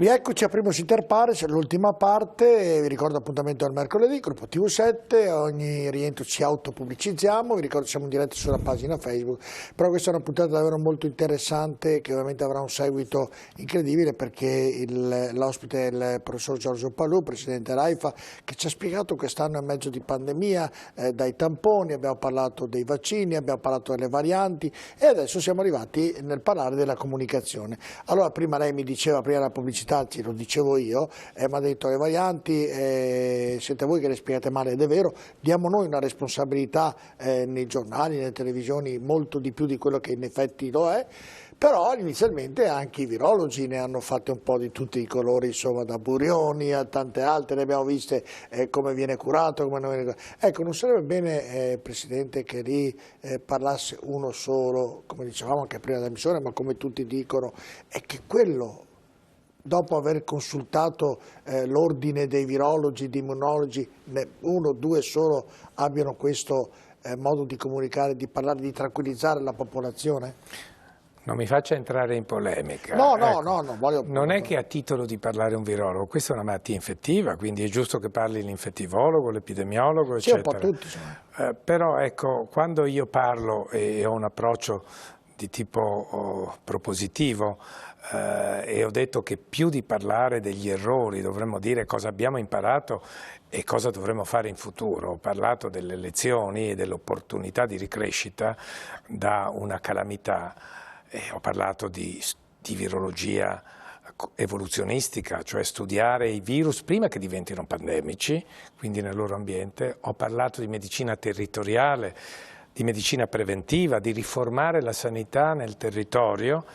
Rieccoci a Primus Inter Pares, l'ultima parte. Vi ricordo appuntamento al mercoledì, gruppo TV7, ogni rientro ci autopubblicizziamo, vi ricordo siamo in diretta sulla pagina Facebook, però questa è una puntata davvero molto interessante che ovviamente avrà un seguito incredibile perché l'ospite è il professor Giorgio Palù, presidente Raifa, che ci ha spiegato quest'anno e mezzo di pandemia, dai tamponi, abbiamo parlato dei vaccini, abbiamo parlato delle varianti e adesso siamo arrivati nel parlare della comunicazione. Allora prima lei mi diceva, prima la pubblicità, ce lo dicevo io, mi ha detto le varianti, siete voi che le spiegate male, ed è vero, diamo noi una responsabilità nei giornali, nelle televisioni, molto di più di quello che in effetti lo è, però inizialmente anche i virologi ne hanno fatte un po' di tutti i colori, insomma, da Burioni a tante altre, le abbiamo viste come viene curato, come non viene curato. Ecco, non sarebbe bene, Presidente, che lì parlasse uno solo, come dicevamo anche prima della missione, ma come tutti dicono, è che quello, dopo aver consultato l'ordine dei virologi, di immunologi, uno o due solo abbiano questo modo di comunicare, di parlare, di tranquillizzare la popolazione? Non mi faccia entrare in polemica. No, ecco, non voglio... Non è che ha titolo di parlare un virologo, questa è una malattia infettiva, quindi è giusto che parli l'infettivologo, l'epidemiologo, eccetera. Sì, un po' tutti. Però ecco, quando io parlo e ho un approccio di tipo propositivo e ho detto che più di parlare degli errori dovremmo dire cosa abbiamo imparato e cosa dovremmo fare in futuro. Ho parlato delle lezioni e dell'opportunità di ricrescita da una calamità. Ho parlato di virologia evoluzionistica, cioè studiare i virus prima che diventino pandemici, quindi nel loro ambiente. Ho parlato di medicina territoriale, di medicina preventiva, di riformare la sanità nel territorio.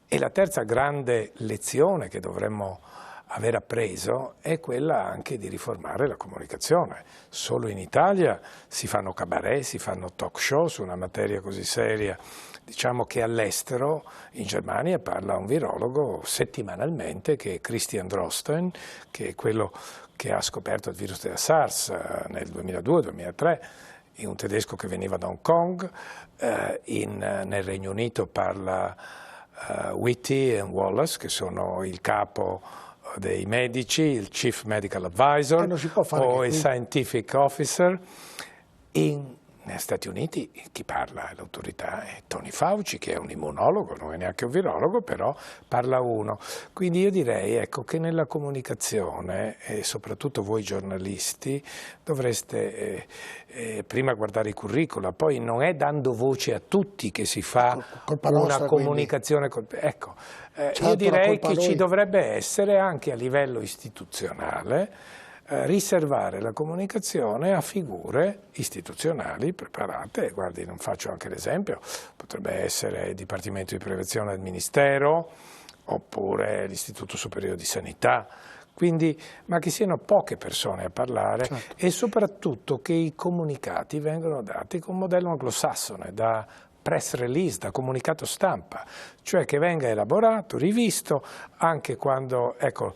E la terza grande lezione che dovremmo aver appreso è quella anche di riformare la comunicazione. Solo in Italia si fanno cabaret, si fanno talk show su una materia così seria. Diciamo che all'estero, in Germania, parla un virologo settimanalmente, che è Christian Drosten, che è quello che ha scoperto il virus della SARS nel 2002-2003, un tedesco che veniva da Hong Kong. Nel Regno Unito parla Whitty e Wallace, che sono il capo dei medici, il Chief Medical Advisor o il Scientific Officer. Negli Stati Uniti chi parla l'autorità è Tony Fauci, che è un immunologo, non è neanche un virologo, però parla uno. Quindi io direi, ecco, che nella comunicazione, e soprattutto voi giornalisti, dovreste prima guardare i curricula, poi non è dando voce a tutti che si fa una comunicazione. Ecco, certo, io direi che ci dovrebbe essere anche a livello istituzionale riservare la comunicazione a figure istituzionali preparate. Guardi, non faccio anche l'esempio, potrebbe essere il Dipartimento di Prevenzione del Ministero oppure l'Istituto Superiore di Sanità, quindi, ma che siano poche persone a parlare, certo. E soprattutto che i comunicati vengano dati con modello anglosassone, da press release, da comunicato stampa, cioè che venga elaborato, rivisto, anche quando, ecco,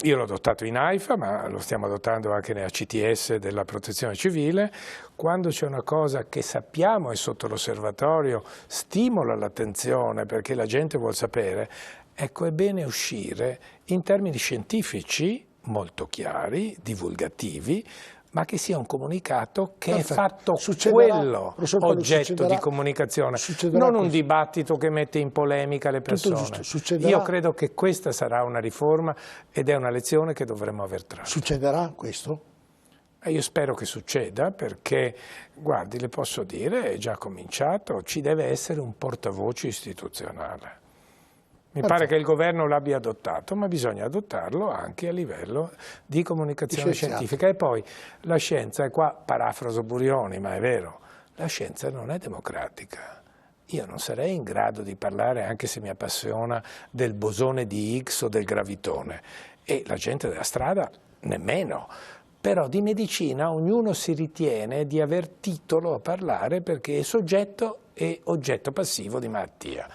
io l'ho adottato in AIFA, ma lo stiamo adottando anche nella CTS della Protezione Civile. Quando c'è una cosa che sappiamo è sotto l'osservatorio, stimola l'attenzione perché la gente vuol sapere, ecco, è bene uscire in termini scientifici molto chiari, divulgativi, ma che sia un comunicato che è fatto quello oggetto di comunicazione, non un dibattito che mette in polemica le persone. Io credo che questa sarà una riforma ed è una lezione che dovremmo aver tratto. Succederà questo? Io spero che succeda perché, guardi, le posso dire, è già cominciato, ci deve essere un portavoce istituzionale. Mi pare che il governo l'abbia adottato, ma bisogna adottarlo anche a livello di comunicazione scientifica. E poi la scienza, e qua parafraso Burioni, ma è vero, la scienza non è democratica. Io non sarei in grado di parlare, anche se mi appassiona, del bosone di Higgs o del gravitone, e la gente della strada nemmeno. Però di medicina ognuno si ritiene di aver titolo a parlare perché è soggetto e oggetto passivo di malattia.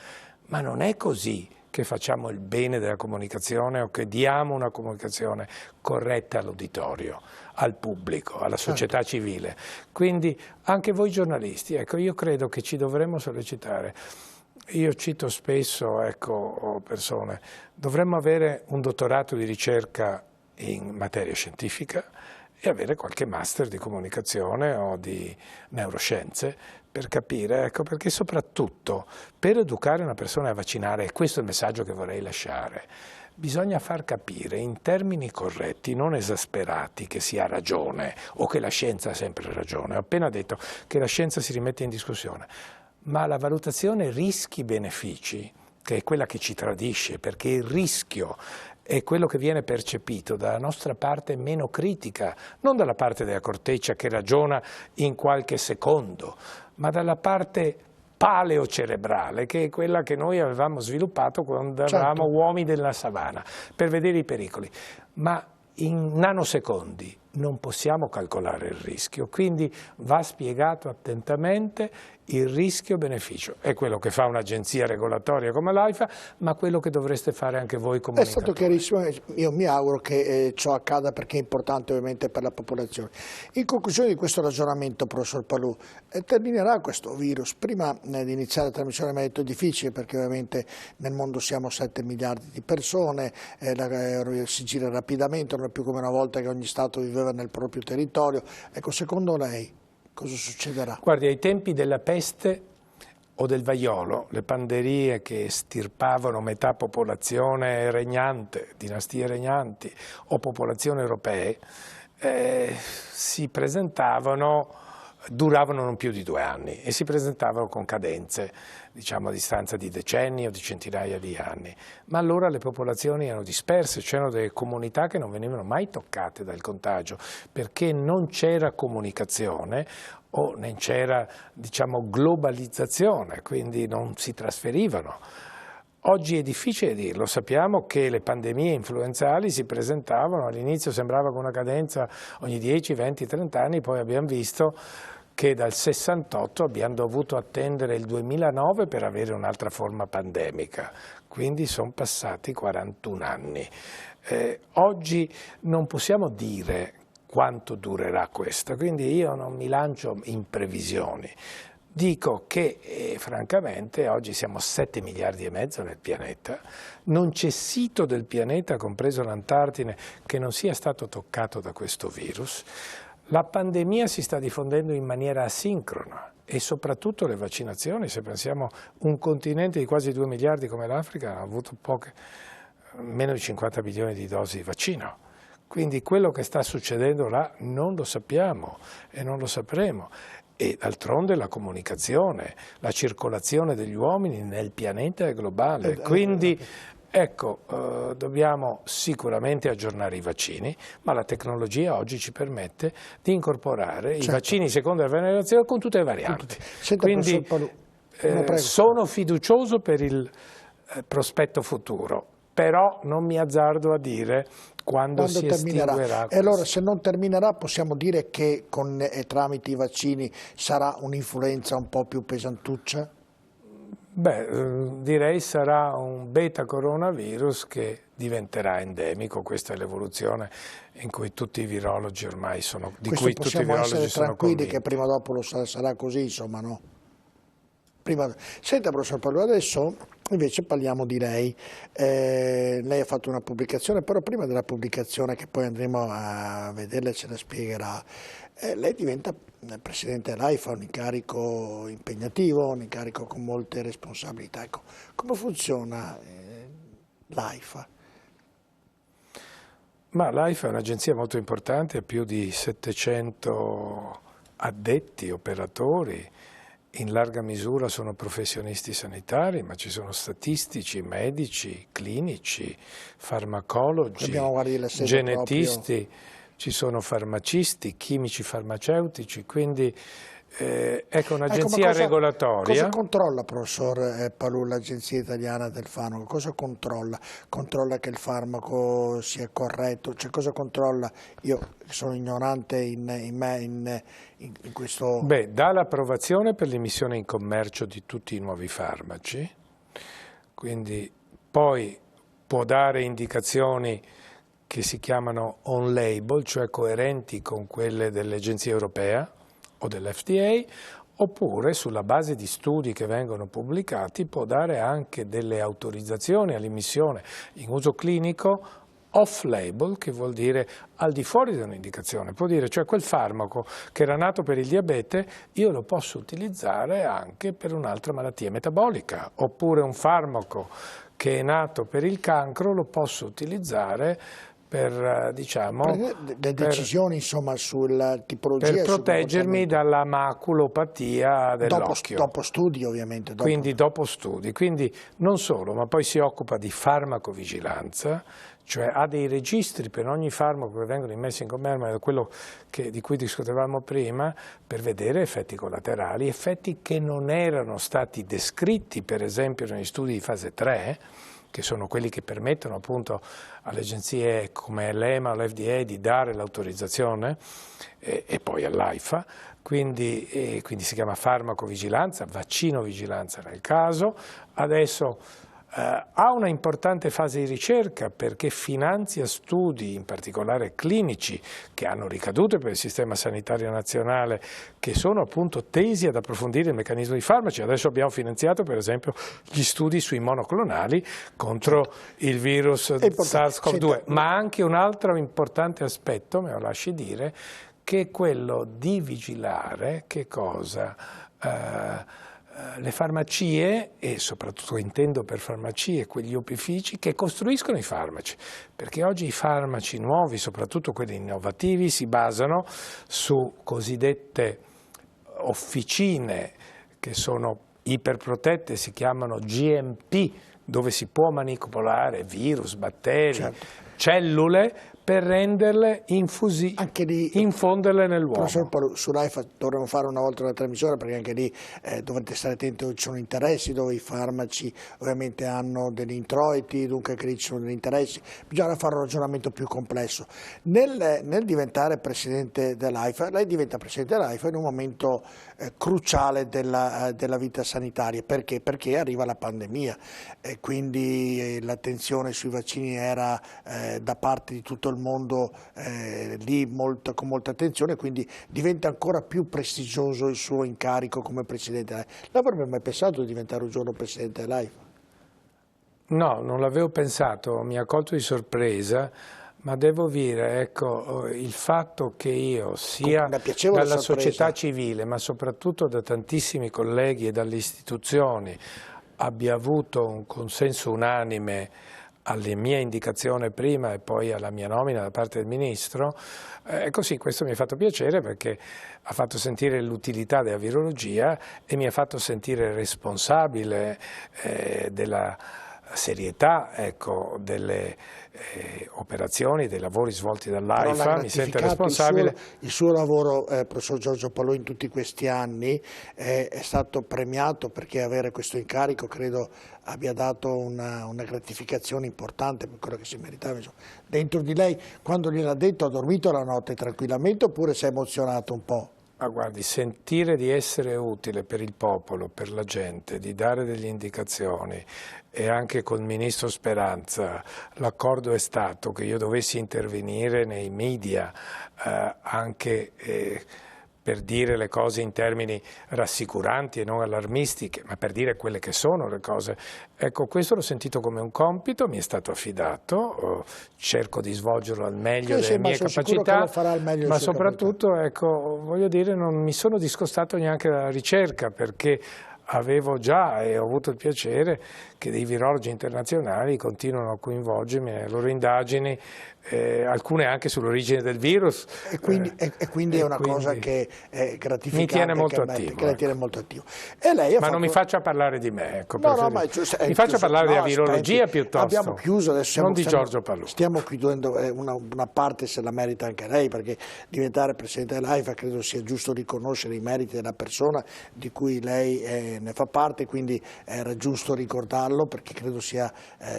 Ma non è così che facciamo il bene della comunicazione o che diamo una comunicazione corretta all'uditorio, al pubblico, alla società civile. Quindi anche voi giornalisti, ecco, io credo che ci dovremmo sollecitare Io cito spesso, ecco, persone, dovremmo avere un dottorato di ricerca in materia scientifica e avere qualche master di comunicazione o di neuroscienze per capire, ecco, perché soprattutto per educare una persona a vaccinare, e questo è il messaggio che vorrei lasciare, bisogna far capire in termini corretti, non esasperati, che si ha ragione o che la scienza ha sempre ragione. Ho appena detto che la scienza si rimette in discussione, ma la valutazione rischi-benefici, che è quella che ci tradisce, perché il rischio è quello che viene percepito dalla nostra parte meno critica, non dalla parte della corteccia che ragiona in qualche secondo, ma dalla parte paleocerebrale, che è quella che noi avevamo sviluppato quando eravamo uomini della savana, per vedere i pericoli. Ma in nanosecondi non possiamo calcolare il rischio, quindi va spiegato attentamente il rischio-beneficio. È quello che fa un'agenzia regolatoria come l'AIFA, ma quello che dovreste fare anche voi comunicatori. È stato chiarissimo, io mi auguro che ciò accada perché è importante ovviamente per la popolazione. In conclusione di questo ragionamento, professor Palù, terminerà questo virus? Prima di iniziare la trasmissione mi ha detto difficile perché ovviamente nel mondo siamo 7 miliardi di persone, si gira rapidamente, non è più come una volta che ogni Stato viveva nel proprio territorio. Ecco, secondo lei cosa succederà? Guardi, ai tempi della peste o del vaiolo, le panderie che estirpavano metà popolazione regnante, dinastie regnanti o popolazioni europee, si presentavano, duravano non più di 2 anni e si presentavano con cadenze, diciamo a distanza di decenni o di centinaia di anni. Ma allora le popolazioni erano disperse, c'erano delle comunità che non venivano mai toccate dal contagio perché non c'era comunicazione o non c'era, diciamo, globalizzazione, quindi non si trasferivano. Oggi è difficile dirlo, sappiamo che le pandemie influenzali si presentavano, all'inizio sembrava con una cadenza ogni 10, 20, 30 anni, poi abbiamo visto che dal 68 abbiamo dovuto attendere il 2009 per avere un'altra forma pandemica, quindi sono passati 41 anni. Oggi non possiamo dire quanto durerà questa, quindi io non mi lancio in previsioni. Dico che francamente oggi siamo 7 miliardi e mezzo nel pianeta, non c'è sito del pianeta, compreso l'Antartide, che non sia stato toccato da questo virus. La pandemia si sta diffondendo in maniera asincrona e soprattutto le vaccinazioni, se pensiamo un continente di quasi 2 miliardi come l'Africa ha avuto meno di 50 milioni di dosi di vaccino. Quindi quello che sta succedendo là non lo sappiamo e non lo sapremo. E d'altronde la comunicazione, la circolazione degli uomini nel pianeta è globale. Quindi ecco, dobbiamo sicuramente aggiornare i vaccini, ma la tecnologia oggi ci permette di incorporare i vaccini secondo la generazione con tutte le varianti. Quindi sono fiducioso per il prospetto futuro, però non mi azzardo a dire quando si estinguerà. E allora se non terminerà possiamo dire che tramite i vaccini sarà un'influenza un po' più pesantuccia? Beh, direi sarà un beta coronavirus che diventerà endemico, questa è l'evoluzione in cui tutti i virologi ormai sono, di cui tutti i virologi sono convinti. Che prima o dopo sarà così, insomma, no? Senta, professor Palù, adesso invece parliamo di lei. Lei ha fatto una pubblicazione, però prima della pubblicazione, che poi andremo a vederla e ce la spiegherà, lei diventa presidente dell'AIFA, un incarico impegnativo, un incarico con molte responsabilità. Ecco, come funziona l'AIFA? Ma l'AIFA è un'agenzia molto importante, ha più di 700 addetti, operatori. In larga misura sono professionisti sanitari, ma ci sono statistici, medici, clinici, farmacologi, genetisti, ci sono farmacisti, chimici farmaceutici, quindi ecco un'agenzia regolatoria. Cosa controlla, professor Palù, l'Agenzia Italiana del Farmaco? Cosa controlla? Controlla che il farmaco sia corretto? Cioè, cosa controlla? Io sono ignorante in questo... Beh, dà l'approvazione per l'immissione in commercio di tutti i nuovi farmaci, quindi poi può dare indicazioni che si chiamano on-label, cioè coerenti con quelle dell'Agenzia Europea o dell'FDA, oppure sulla base di studi che vengono pubblicati può dare anche delle autorizzazioni all'immissione in uso clinico off-label, che vuol dire al di fuori di un'indicazione. Può dire, cioè, quel farmaco che era nato per il diabete io lo posso utilizzare anche per un'altra malattia metabolica, oppure un farmaco che è nato per il cancro lo posso utilizzare per, diciamo, le decisioni insomma sulla tipologia per proteggermi dalla maculopatia dell'occhio. Dopo studi ovviamente. Quindi dopo studi, quindi non solo, ma poi si occupa di farmacovigilanza, cioè ha dei registri per ogni farmaco che vengono immessi in commercio, quello di cui discutevamo prima, per vedere effetti collaterali, effetti che non erano stati descritti per esempio negli studi di fase 3, che sono quelli che permettono appunto alle agenzie come l'EMA o l'FDA di dare l'autorizzazione e poi all'AIFA, quindi si chiama farmacovigilanza, vaccinovigilanza nel caso. Adesso ha una importante fase di ricerca perché finanzia studi, in particolare clinici, che hanno ricadute per il sistema sanitario nazionale, che sono appunto tesi ad approfondire il meccanismo dei farmaci. Adesso abbiamo finanziato per esempio gli studi sui monoclonali contro il virus SARS-CoV-2, ma anche un altro importante aspetto, me lo lasci dire, che è quello di vigilare che cosa? Le farmacie, e soprattutto intendo per farmacie quegli opifici che costruiscono i farmaci, perché oggi i farmaci nuovi, soprattutto quelli innovativi, si basano su cosiddette officine che sono iperprotette, si chiamano GMP, dove si può manipolare virus, batteri, cellule, per renderle infonderle nell'uomo. Professor Palù, sull'AIFA dovremmo fare una volta una trasmissione, perché anche lì dovrete stare attenti, ci sono interessi dove i farmaci ovviamente hanno degli introiti, dunque che lì ci sono degli interessi, bisogna fare un ragionamento più complesso. Nel diventare presidente dell'AIFA, lei diventa presidente dell'AIFA in un momento cruciale della vita sanitaria, perché? Perché arriva la pandemia e quindi l'attenzione sui vaccini era da parte di tutto il mondo lì con molta attenzione, quindi diventa ancora più prestigioso il suo incarico come presidente dell'AIFA. Lei avrebbe mai pensato di diventare un giorno presidente dell'AIFA? No, non l'avevo pensato, mi ha colto di sorpresa, ma devo dire, ecco, il fatto che io sia dalla società civile, ma soprattutto da tantissimi colleghi e dalle istituzioni, abbia avuto un consenso unanime alle mie indicazioni prima e poi alla mia nomina da parte del Ministro, così questo mi ha fatto piacere perché ha fatto sentire l'utilità della virologia e mi ha fatto sentire responsabile della serietà, ecco, delle operazioni, dei lavori svolti dall'AIFA, mi sento responsabile. Il suo lavoro, professor Giorgio Palù, in tutti questi anni è stato premiato, perché avere questo incarico credo abbia dato una gratificazione importante per quello che si meritava. Dentro di lei, quando gliel'ha detto, ha dormito la notte tranquillamente oppure si è emozionato un po'? Ma guardi, sentire di essere utile per il popolo, per la gente, di dare delle indicazioni, e anche col Ministro Speranza l'accordo è stato che io dovessi intervenire nei media anche per dire le cose in termini rassicuranti e non allarmistiche, ma per dire quelle che sono le cose. Ecco, questo l'ho sentito come un compito, mi è stato affidato, cerco di svolgerlo al meglio delle mie capacità, ma soprattutto, ecco, voglio dire, non mi sono discostato neanche dalla ricerca, perché avevo già e ho avuto il piacere che dei virologi internazionali continuano a coinvolgermi nelle loro indagini, alcune anche sull'origine del virus. E quindi è una cosa che è gratificante. Mi tiene molto attivo. Che la tiene molto attivo. E lei ma non mi faccia parlare di me, ecco, mi faccia parlare della virologia piuttosto. Abbiamo chiuso, adesso non di Giorgio Palù. Stiamo chiudendo, una parte se la merita anche lei, perché diventare presidente dell'AIFA credo sia giusto riconoscere i meriti della persona di cui lei ne fa parte, quindi era giusto ricordarlo, perché credo sia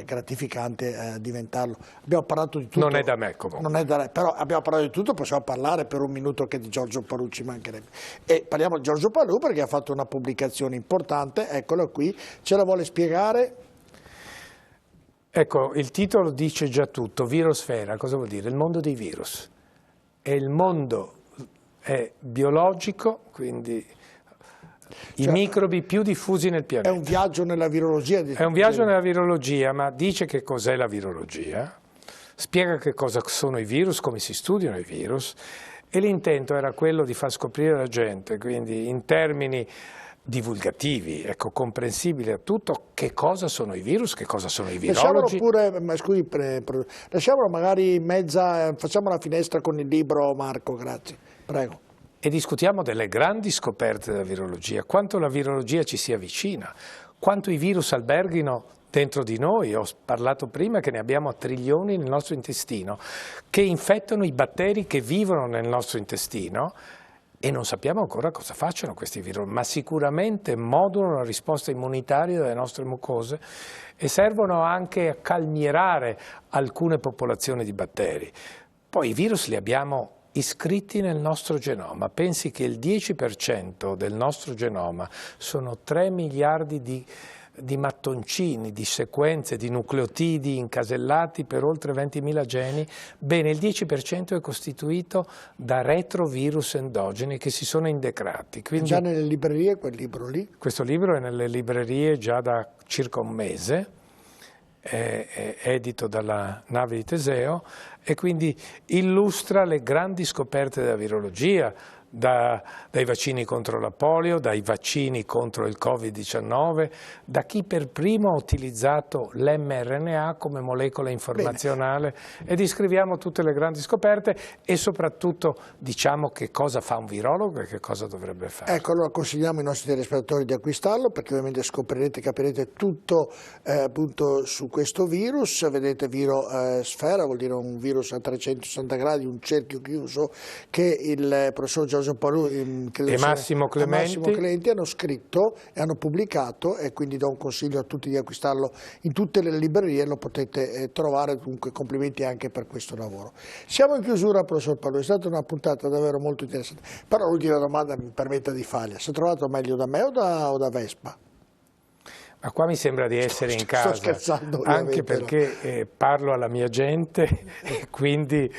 gratificante diventarlo. Abbiamo parlato di tutto. Non è da me comunque. Non è da lei, però abbiamo parlato di tutto, possiamo parlare per un minuto che di Giorgio Palù ci mancherebbe. E parliamo di Giorgio Palù perché ha fatto una pubblicazione importante, eccola qui, ce la vuole spiegare? Ecco, il titolo dice già tutto, virosfera, cosa vuol dire? Il mondo dei virus. E il mondo è biologico, quindi I microbi più diffusi nel pianeta. È un viaggio nella virologia. È un viaggio nella virologia, ma dice che cos'è la virologia, spiega che cosa sono i virus, come si studiano i virus, e l'intento era quello di far scoprire alla gente, quindi in termini divulgativi, ecco, comprensibili a tutto, che cosa sono i virus, che cosa sono i virologi. Lasciamolo magari in mezza, facciamo la finestra con il libro, Marco, grazie, prego. E discutiamo delle grandi scoperte della virologia, quanto la virologia ci sia vicina, quanto i virus alberghino dentro di noi. Ho parlato prima che ne abbiamo a trilioni nel nostro intestino, che infettano i batteri che vivono nel nostro intestino e non sappiamo ancora cosa facciano questi virus, ma sicuramente modulano la risposta immunitaria delle nostre mucose e servono anche a calmierare alcune popolazioni di batteri. Poi i virus li abbiamo iscritti nel nostro genoma. Pensi che il 10% del nostro genoma sono 3 miliardi di mattoncini, di sequenze, di nucleotidi incasellati per oltre 20.000 geni. Bene, il 10% è costituito da retrovirus endogeni che si sono indecrati. Quindi, già nelle librerie quel libro lì? Questo libro è nelle librerie già da circa un mese, è edito dalla nave di Teseo e quindi illustra le grandi scoperte della virologia, dai vaccini contro la polio, dai vaccini contro il Covid-19, da chi per primo ha utilizzato l'mRNA come molecola informazionale. Bene. E descriviamo tutte le grandi scoperte e soprattutto diciamo che cosa fa un virologo e che cosa dovrebbe fare. Ecco, allora consigliamo ai nostri telespettatori di acquistarlo perché ovviamente scoprirete, capirete tutto appunto su questo virus. Vedete, virosfera vuol dire un virus a 360 gradi, un cerchio chiuso che il professor Giorgio Palù e Massimo Clementi hanno scritto e hanno pubblicato, e quindi do un consiglio a tutti di acquistarlo in tutte le librerie, lo potete trovare. Dunque complimenti anche per questo lavoro. Siamo in chiusura, professor Palù, è stata una puntata davvero molto interessante, però l'ultima domanda mi permetta di farla: si è trovato meglio da me o da Vespa? Ma qua mi sembra di essere in casa, sto scherzando, anche perché parlo alla mia gente e quindi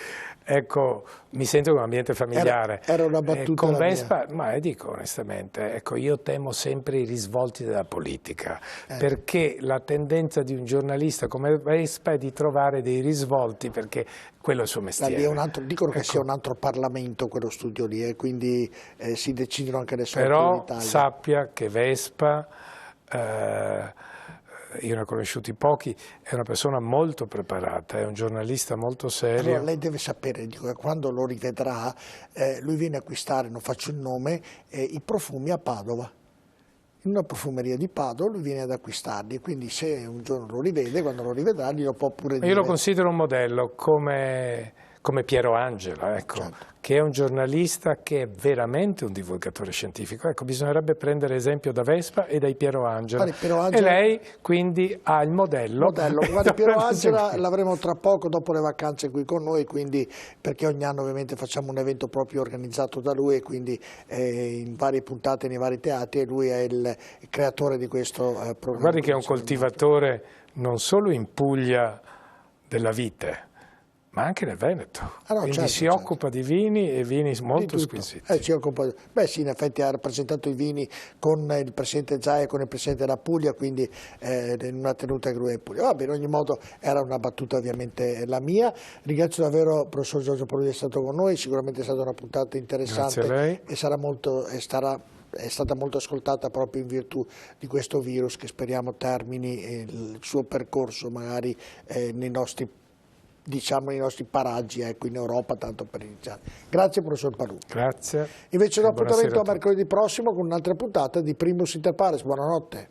ecco, mi sento in un ambiente familiare. Era una battuta con Vespa, ma dico onestamente, ecco, io temo sempre i risvolti della politica, perché la tendenza di un giornalista come Vespa è di trovare dei risvolti, perché quello è il suo mestiere. Dicono che sia un altro Parlamento quello studio lì, e quindi si decidono anche le sorti Però in Italia. sappia che Vespa, io ne ho conosciuti pochi, è una persona molto preparata, è un giornalista molto serio. Allora lei deve sapere, dico, che quando lo rivedrà, lui viene a acquistare, non faccio il nome, i profumi a Padova. In una profumeria di Padova lui viene ad acquistarli, quindi se un giorno lo rivede, quando lo rivedrà glielo può pure dire. Io lo considero un modello come Piero Angela, ecco, certo, che è un giornalista che è veramente un divulgatore scientifico. Ecco, bisognerebbe prendere esempio da Vespa e dai Piero Angela. E lei quindi ha il modello. Guardi, Piero Angela l'avremo tra poco, dopo le vacanze, qui con noi, quindi, perché ogni anno ovviamente facciamo un evento proprio organizzato da lui, e quindi in varie puntate, nei vari teatri, e lui è il creatore di questo programma. Guardi che è un coltivatore non solo in Puglia della vite, ma anche nel Veneto, quindi certo, si occupa di vini e vini molto squisiti. Beh sì, in effetti ha rappresentato i vini con il presidente Zaia e con il presidente della Puglia, quindi in una tenuta che lui è in Puglia. Va bene, in ogni modo era una battuta ovviamente la mia. Ringrazio davvero il professor Giorgio Palù di essere stato con noi, sicuramente è stata una puntata interessante. Grazie a lei. È stata molto ascoltata proprio in virtù di questo virus, che speriamo termini il suo percorso magari nei nostri paraggi, ecco, in Europa, tanto per iniziare. Grazie professor Palù. Grazie. Invece do appuntamento a mercoledì prossimo con un'altra puntata di Primus Inter Pares. Buonanotte.